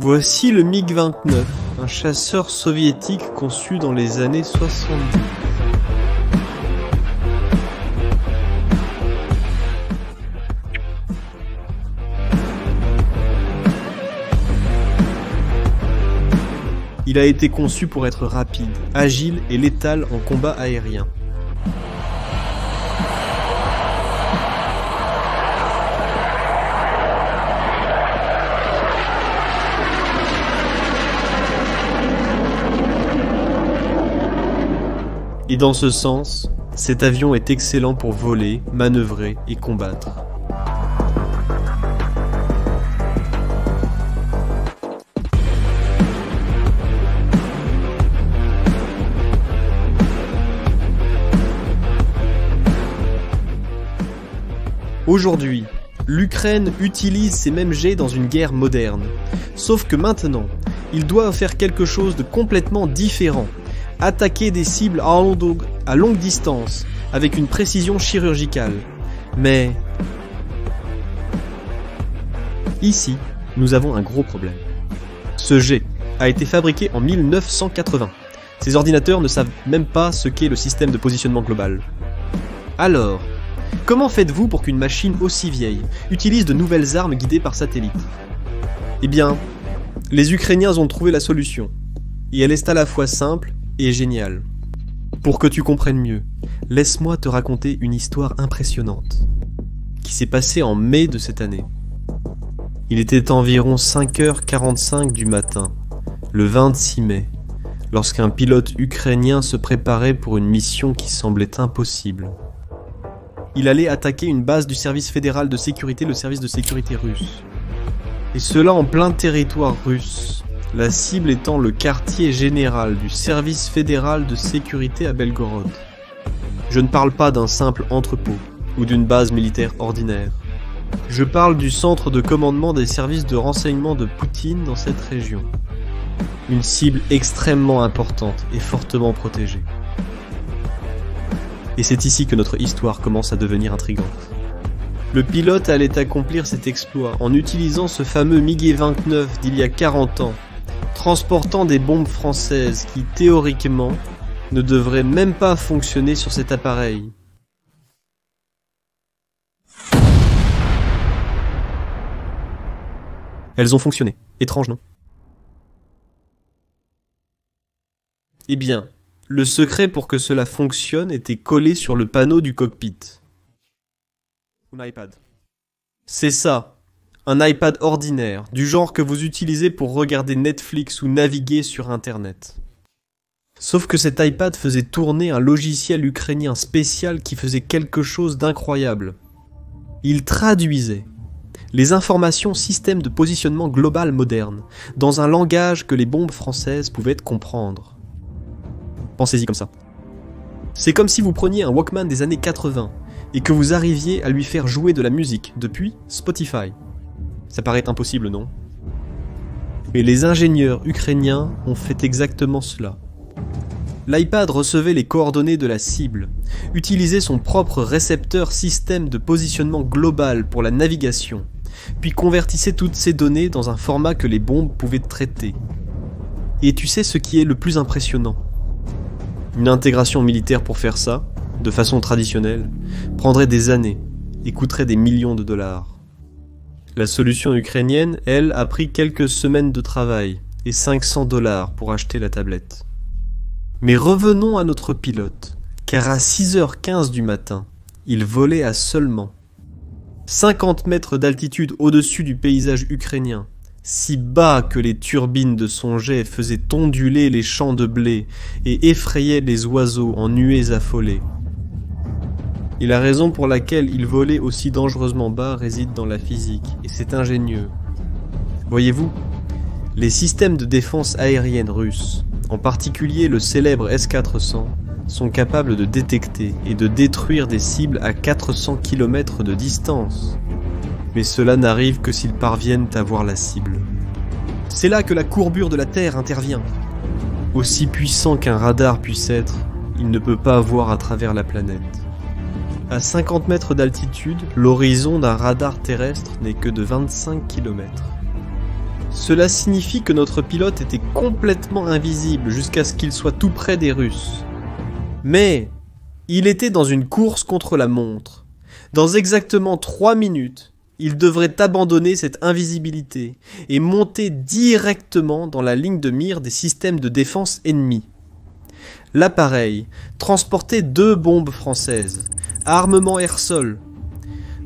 Voici le MiG-29, un chasseur soviétique conçu dans les années 70. Il a été conçu pour être rapide, agile et létal en combat aérien. Et dans ce sens, cet avion est excellent pour voler, manœuvrer et combattre. Aujourd'hui, l'Ukraine utilise ces mêmes jets dans une guerre moderne. Sauf que maintenant, ils doivent faire quelque chose de complètement différent. Attaquer des cibles à longue distance, avec une précision chirurgicale. Mais... ici, nous avons un gros problème. Ce jet a été fabriqué en 1980. Ces ordinateurs ne savent même pas ce qu'est le système de positionnement global. Alors, comment faites-vous pour qu'une machine aussi vieille utilise de nouvelles armes guidées par satellite? Eh bien, les Ukrainiens ont trouvé la solution. Et elle est à la fois simple et géniale. Pour que tu comprennes mieux, laisse-moi te raconter une histoire impressionnante qui s'est passée en mai de cette année. Il était environ 5h45 du matin, le 26 mai, lorsqu'un pilote ukrainien se préparait pour une mission qui semblait impossible. Il allait attaquer une base du service fédéral de sécurité, le service de sécurité russe. Et cela en plein territoire russe. La cible étant le quartier général du service fédéral de sécurité à Belgorod. Je ne parle pas d'un simple entrepôt ou d'une base militaire ordinaire. Je parle du centre de commandement des services de renseignement de Poutine dans cette région. Une cible extrêmement importante et fortement protégée. Et c'est ici que notre histoire commence à devenir intrigante. Le pilote allait accomplir cet exploit en utilisant ce fameux MiG-29 d'il y a 40 ans, transportant des bombes françaises qui, théoriquement, ne devraient même pas fonctionner sur cet appareil. Elles ont fonctionné. Étrange, non? Eh bien, le secret pour que cela fonctionne était collé sur le panneau du cockpit. Un iPad. C'est ça. Un iPad ordinaire, du genre que vous utilisez pour regarder Netflix ou naviguer sur Internet. Sauf que cet iPad faisait tourner un logiciel ukrainien spécial qui faisait quelque chose d'incroyable. Il traduisait les informations système de positionnement global moderne dans un langage que les bombes françaises pouvaient comprendre. Pensez-y comme ça. C'est comme si vous preniez un Walkman des années 80 et que vous arriviez à lui faire jouer de la musique depuis Spotify. Ça paraît impossible, non? Mais les ingénieurs ukrainiens ont fait exactement cela. L'iPad recevait les coordonnées de la cible, utilisait son propre récepteur système de positionnement global pour la navigation, puis convertissait toutes ces données dans un format que les bombes pouvaient traiter. Et tu sais ce qui est le plus impressionnant? Une intégration militaire pour faire ça, de façon traditionnelle, prendrait des années et coûterait des millions de dollars. La solution ukrainienne, elle, a pris quelques semaines de travail et 500 $ pour acheter la tablette. Mais revenons à notre pilote, car à 6h15 du matin, il volait à seulement 50 mètres d'altitude au-dessus du paysage ukrainien, si bas que les turbines de son jet faisaient onduler les champs de blé et effrayaient les oiseaux en nuées affolées. Et la raison pour laquelle il volait aussi dangereusement bas réside dans la physique, et c'est ingénieux. Voyez-vous, les systèmes de défense aérienne russes, en particulier le célèbre S-400, sont capables de détecter et de détruire des cibles à 400 km de distance. Mais cela n'arrive que s'ils parviennent à voir la cible. C'est là que la courbure de la Terre intervient. Aussi puissant qu'un radar puisse être, il ne peut pas voir à travers la planète. À 50 mètres d'altitude, l'horizon d'un radar terrestre n'est que de 25 km. Cela signifie que notre pilote était complètement invisible jusqu'à ce qu'il soit tout près des Russes. Mais il était dans une course contre la montre. Dans exactement 3 minutes, il devrait abandonner cette invisibilité et monter directement dans la ligne de mire des systèmes de défense ennemis. L'appareil transportait 2 bombes françaises, armement air-sol,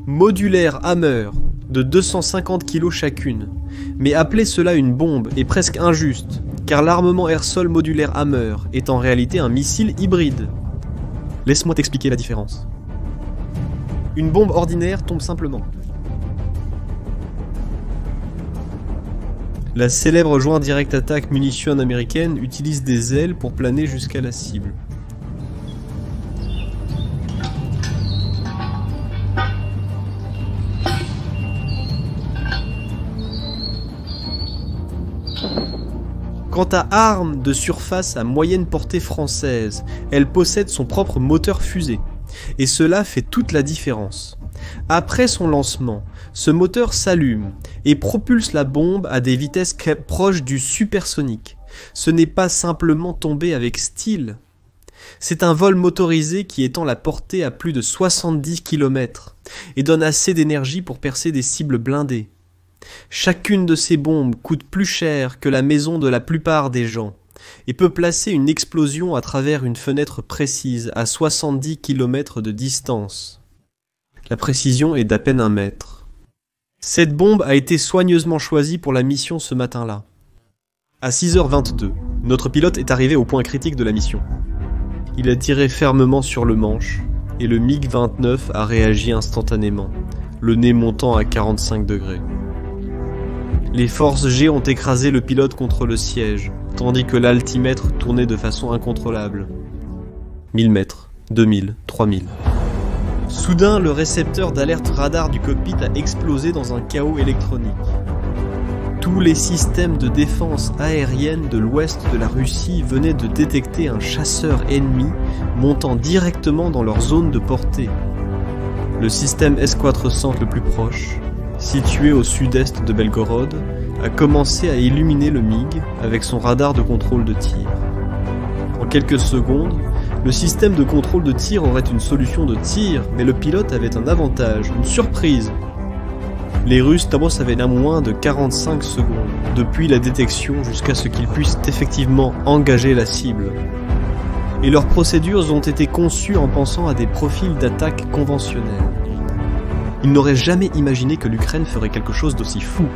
modulaire Hammer de 250 kg chacune, mais appeler cela une bombe est presque injuste, car l'armement air-sol modulaire Hammer est en réalité un missile hybride. Laisse-moi t'expliquer la différence. Une bombe ordinaire tombe simplement. La célèbre Joint Direct Attack munition américaine utilise des ailes pour planer jusqu'à la cible. Quant à arme de surface à moyenne portée française, elle possède son propre moteur fusée, et cela fait toute la différence. Après son lancement, ce moteur s'allume et propulse la bombe à des vitesses proches du supersonique. Ce n'est pas simplement tomber avec style. C'est un vol motorisé qui étend la portée à plus de 70 km et donne assez d'énergie pour percer des cibles blindées. Chacune de ces bombes coûte plus cher que la maison de la plupart des gens et peut placer une explosion à travers une fenêtre précise à 70 km de distance. La précision est d'à peine 1 mètre. Cette bombe a été soigneusement choisie pour la mission ce matin-là. À 6h22, notre pilote est arrivé au point critique de la mission. Il a tiré fermement sur le manche et le MiG-29 a réagi instantanément, le nez montant à 45 degrés. Les forces G ont écrasé le pilote contre le siège, tandis que l'altimètre tournait de façon incontrôlable. 1000 mètres, 2000, 3000. Soudain, le récepteur d'alerte radar du cockpit a explosé dans un chaos électronique. Tous les systèmes de défense aérienne de l'ouest de la Russie venaient de détecter un chasseur ennemi montant directement dans leur zone de portée. Le système S-400 le plus proche, situé au sud-est de Belgorod, a commencé à illuminer le MiG avec son radar de contrôle de tir. En quelques secondes, le système de contrôle de tir aurait une solution de tir, mais le pilote avait un avantage, une surprise. Les Russes avaient moins de 45 secondes, depuis la détection jusqu'à ce qu'ils puissent effectivement engager la cible. Et leurs procédures ont été conçues en pensant à des profils d'attaque conventionnels. Ils n'auraient jamais imaginé que l'Ukraine ferait quelque chose d'aussi fou.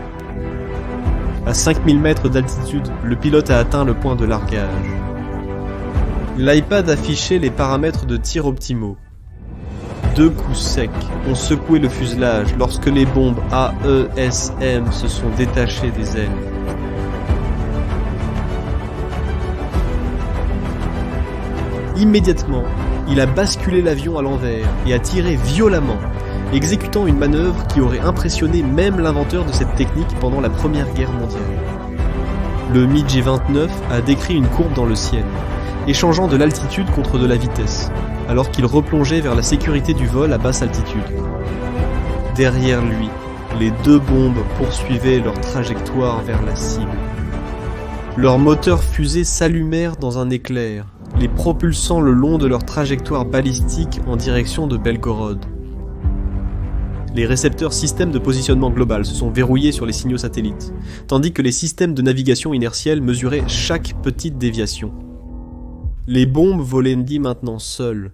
À 5000 mètres d'altitude, le pilote a atteint le point de largage. L'iPad affichait les paramètres de tir optimaux. 2 coups secs ont secoué le fuselage lorsque les bombes AESM se sont détachées des ailes. Immédiatement, il a basculé l'avion à l'envers et a tiré violemment, exécutant une manœuvre qui aurait impressionné même l'inventeur de cette technique pendant la Première Guerre mondiale. Le MiG-29 a décrit une courbe dans le ciel, échangeant de l'altitude contre de la vitesse, alors qu'il replongeait vers la sécurité du vol à basse altitude. Derrière lui, les 2 bombes poursuivaient leur trajectoire vers la cible. Leurs moteurs fusées s'allumèrent dans un éclair, les propulsant le long de leur trajectoire balistique en direction de Belgorod. Les récepteurs systèmes de positionnement global se sont verrouillés sur les signaux satellites, tandis que les systèmes de navigation inertielle mesuraient chaque petite déviation. Les bombes volaient maintenant seules,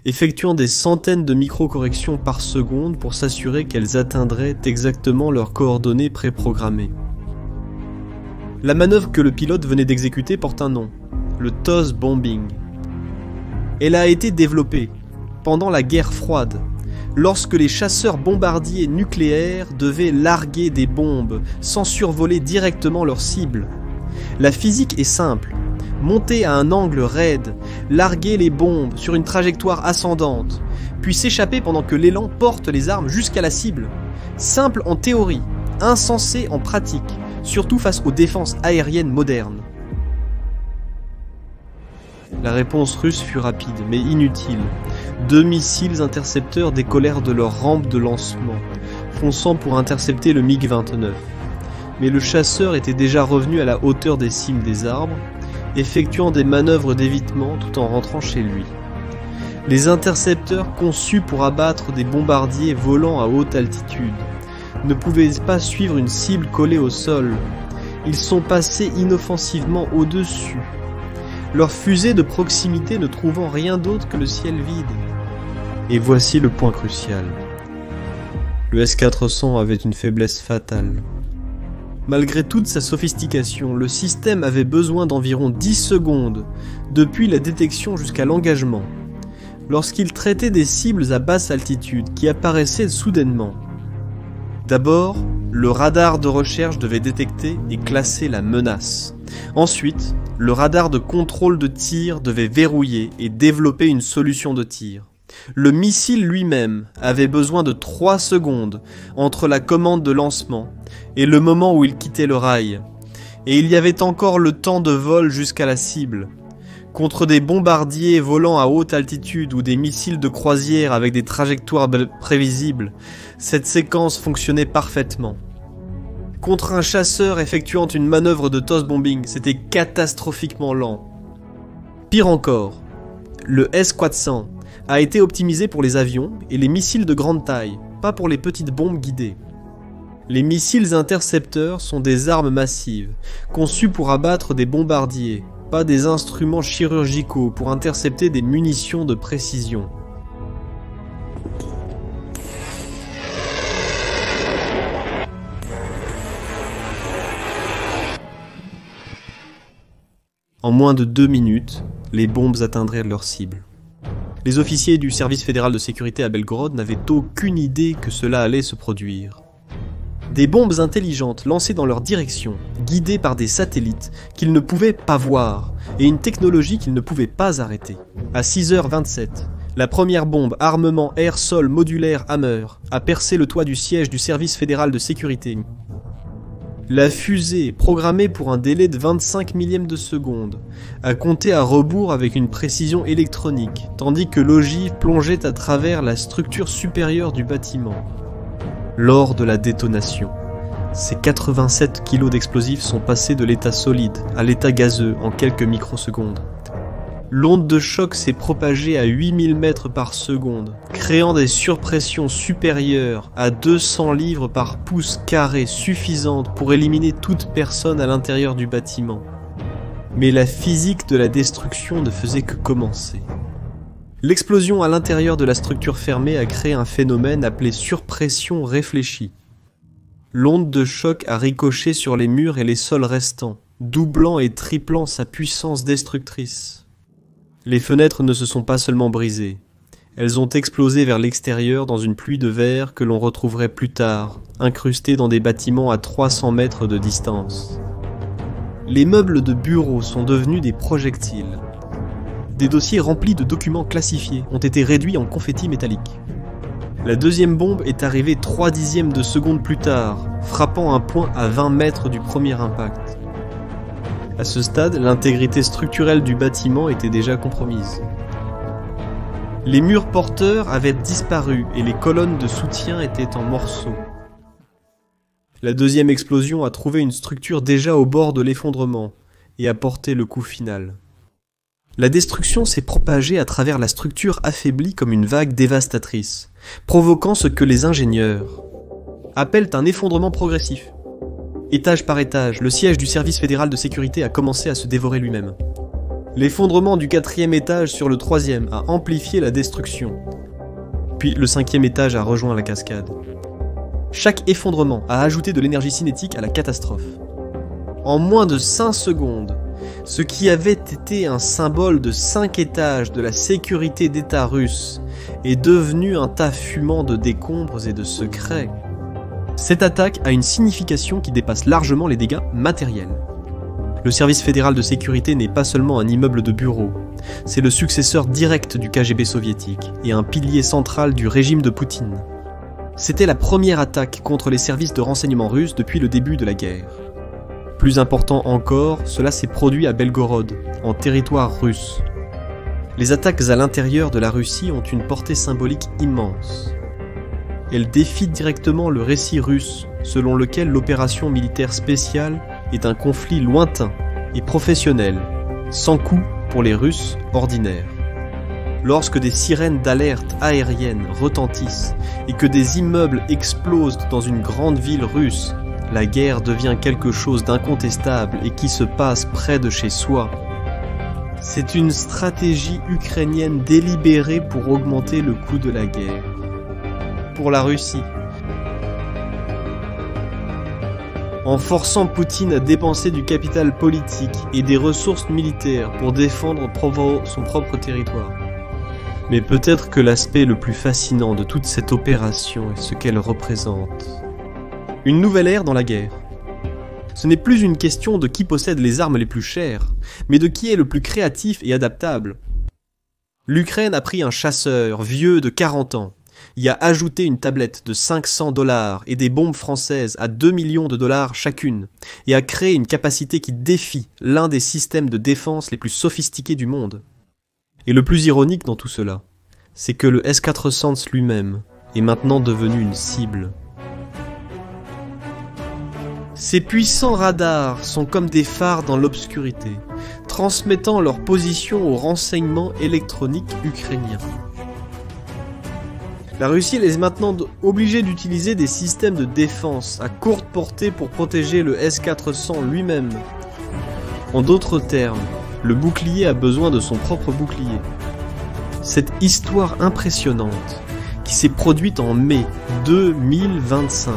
effectuant des centaines de micro-corrections par seconde pour s'assurer qu'elles atteindraient exactement leurs coordonnées préprogrammées. La manœuvre que le pilote venait d'exécuter porte un nom, le TOS Bombing. Elle a été développée pendant la guerre froide, lorsque les chasseurs bombardiers nucléaires devaient larguer des bombes sans survoler directement leur cible. La physique est simple. Monter à un angle raide, larguer les bombes sur une trajectoire ascendante, puis s'échapper pendant que l'élan porte les armes jusqu'à la cible. Simple en théorie, insensé en pratique, surtout face aux défenses aériennes modernes. La réponse russe fut rapide, mais inutile. 2 missiles intercepteurs décollèrent de leur rampe de lancement, fonçant pour intercepter le MiG-29. mais le chasseur était déjà revenu à la hauteur des cimes des arbres, effectuant des manœuvres d'évitement tout en rentrant chez lui. Les intercepteurs conçus pour abattre des bombardiers volant à haute altitude ne pouvaient pas suivre une cible collée au sol. Ils sont passés inoffensivement au-dessus, leurs fusées de proximité ne trouvant rien d'autre que le ciel vide. Et voici le point crucial. Le S-400 avait une faiblesse fatale. Malgré toute sa sophistication, le système avait besoin d'environ 10 secondes, depuis la détection jusqu'à l'engagement, lorsqu'il traitait des cibles à basse altitude qui apparaissaient soudainement. D'abord, le radar de recherche devait détecter et classer la menace. Ensuite, le radar de contrôle de tir devait verrouiller et développer une solution de tir. Le missile lui-même avait besoin de 3 secondes entre la commande de lancement et le moment où il quittait le rail. Et il y avait encore le temps de vol jusqu'à la cible. Contre des bombardiers volant à haute altitude ou des missiles de croisière avec des trajectoires prévisibles, cette séquence fonctionnait parfaitement. Contre un chasseur effectuant une manœuvre de toss bombing, c'était catastrophiquement lent. Pire encore, le S-400 a été optimisé pour les avions et les missiles de grande taille, pas pour les petites bombes guidées. Les missiles intercepteurs sont des armes massives, conçues pour abattre des bombardiers, pas des instruments chirurgicaux pour intercepter des munitions de précision. En moins de 2 minutes, les bombes atteindraient leur cible. Les officiers du service fédéral de sécurité à Belgorod n'avaient aucune idée que cela allait se produire. Des bombes intelligentes lancées dans leur direction, guidées par des satellites qu'ils ne pouvaient pas voir, et une technologie qu'ils ne pouvaient pas arrêter. À 6h27, la première bombe armement air-sol modulaire Hammer a percé le toit du siège du service fédéral de sécurité. La fusée, programmée pour un délai de 25 millièmes de seconde, a compté à rebours avec une précision électronique, tandis que l'ogive plongeait à travers la structure supérieure du bâtiment. Lors de la détonation, ces 87 kg d'explosifs sont passés de l'état solide à l'état gazeux en quelques microsecondes. L'onde de choc s'est propagée à 8000 mètres par seconde, créant des surpressions supérieures à 200 livres par pouce carré suffisantes pour éliminer toute personne à l'intérieur du bâtiment. Mais la physique de la destruction ne faisait que commencer. L'explosion à l'intérieur de la structure fermée a créé un phénomène appelé surpression réfléchie. L'onde de choc a ricoché sur les murs et les sols restants, doublant et triplant sa puissance destructrice. Les fenêtres ne se sont pas seulement brisées, elles ont explosé vers l'extérieur dans une pluie de verre que l'on retrouverait plus tard, incrustée dans des bâtiments à 300 mètres de distance. Les meubles de bureau sont devenus des projectiles. Des dossiers remplis de documents classifiés ont été réduits en confettis métalliques. La deuxième bombe est arrivée 3/10 de seconde plus tard, frappant un point à 20 mètres du premier impact. À ce stade, l'intégrité structurelle du bâtiment était déjà compromise. Les murs porteurs avaient disparu et les colonnes de soutien étaient en morceaux. La deuxième explosion a trouvé une structure déjà au bord de l'effondrement et a porté le coup final. La destruction s'est propagée à travers la structure affaiblie comme une vague dévastatrice, provoquant ce que les ingénieurs appellent un effondrement progressif. Étage par étage, le siège du service fédéral de sécurité a commencé à se dévorer lui-même. L'effondrement du 4e étage sur le 3e a amplifié la destruction. Puis le 5e étage a rejoint la cascade. Chaque effondrement a ajouté de l'énergie cinétique à la catastrophe. En moins de 5 secondes, ce qui avait été un symbole de 5 étages de la sécurité d'État russe est devenu un tas fumant de décombres et de secrets. Cette attaque a une signification qui dépasse largement les dégâts matériels. Le service fédéral de sécurité n'est pas seulement un immeuble de bureaux, c'est le successeur direct du KGB soviétique et un pilier central du régime de Poutine. C'était la première attaque contre les services de renseignement russes depuis le début de la guerre. Plus important encore, cela s'est produit à Belgorod, en territoire russe. Les attaques à l'intérieur de la Russie ont une portée symbolique immense. Elles défient directement le récit russe selon lequel l'opération militaire spéciale est un conflit lointain et professionnel, sans coût pour les Russes ordinaires. Lorsque des sirènes d'alerte aérienne retentissent et que des immeubles explosent dans une grande ville russe, la guerre devient quelque chose d'incontestable et qui se passe près de chez soi. C'est une stratégie ukrainienne délibérée pour augmenter le coût de la guerre. Pour la Russie. En forçant Poutine à dépenser du capital politique et des ressources militaires pour défendre son propre territoire. Mais peut-être que l'aspect le plus fascinant de toute cette opération est ce qu'elle représente. Une nouvelle ère dans la guerre. Ce n'est plus une question de qui possède les armes les plus chères, mais de qui est le plus créatif et adaptable. L'Ukraine a pris un chasseur vieux de 40 ans, y a ajouté une tablette de 500 $ et des bombes françaises à 2 millions de $ chacune, et a créé une capacité qui défie l'un des systèmes de défense les plus sophistiqués du monde. Et le plus ironique dans tout cela, c'est que le S-400 lui-même est maintenant devenu une cible. Ces puissants radars sont comme des phares dans l'obscurité, transmettant leur position aux renseignements électroniques ukrainiens. La Russie est maintenant obligée d'utiliser des systèmes de défense à courte portée pour protéger le S-400 lui-même. En d'autres termes, le bouclier a besoin de son propre bouclier. Cette histoire impressionnante, qui s'est produite en mai 2025,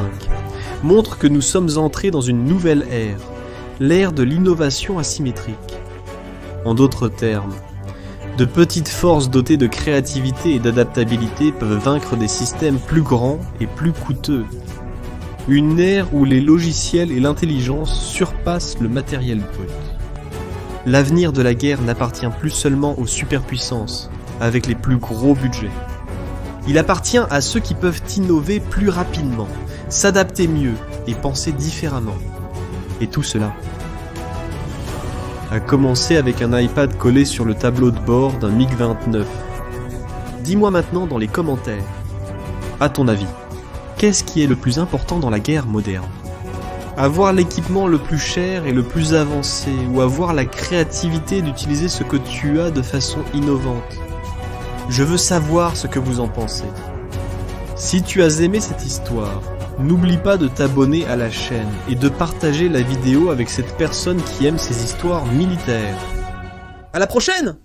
montre que nous sommes entrés dans une nouvelle ère, l'ère de l'innovation asymétrique. En d'autres termes, de petites forces dotées de créativité et d'adaptabilité peuvent vaincre des systèmes plus grands et plus coûteux. Une ère où les logiciels et l'intelligence surpassent le matériel brut. L'avenir de la guerre n'appartient plus seulement aux superpuissances, avec les plus gros budgets. Il appartient à ceux qui peuvent innover plus rapidement, s'adapter mieux et penser différemment. Et tout cela a commencé avec un iPad collé sur le tableau de bord d'un MiG-29. Dis-moi maintenant dans les commentaires, à ton avis, qu'est-ce qui est le plus important dans la guerre moderne ? Avoir l'équipement le plus cher et le plus avancé, ou avoir la créativité d'utiliser ce que tu as de façon innovante. Je veux savoir ce que vous en pensez. Si tu as aimé cette histoire, n'oublie pas de t'abonner à la chaîne et de partager la vidéo avec cette personne qui aime ces histoires militaires. À la prochaine!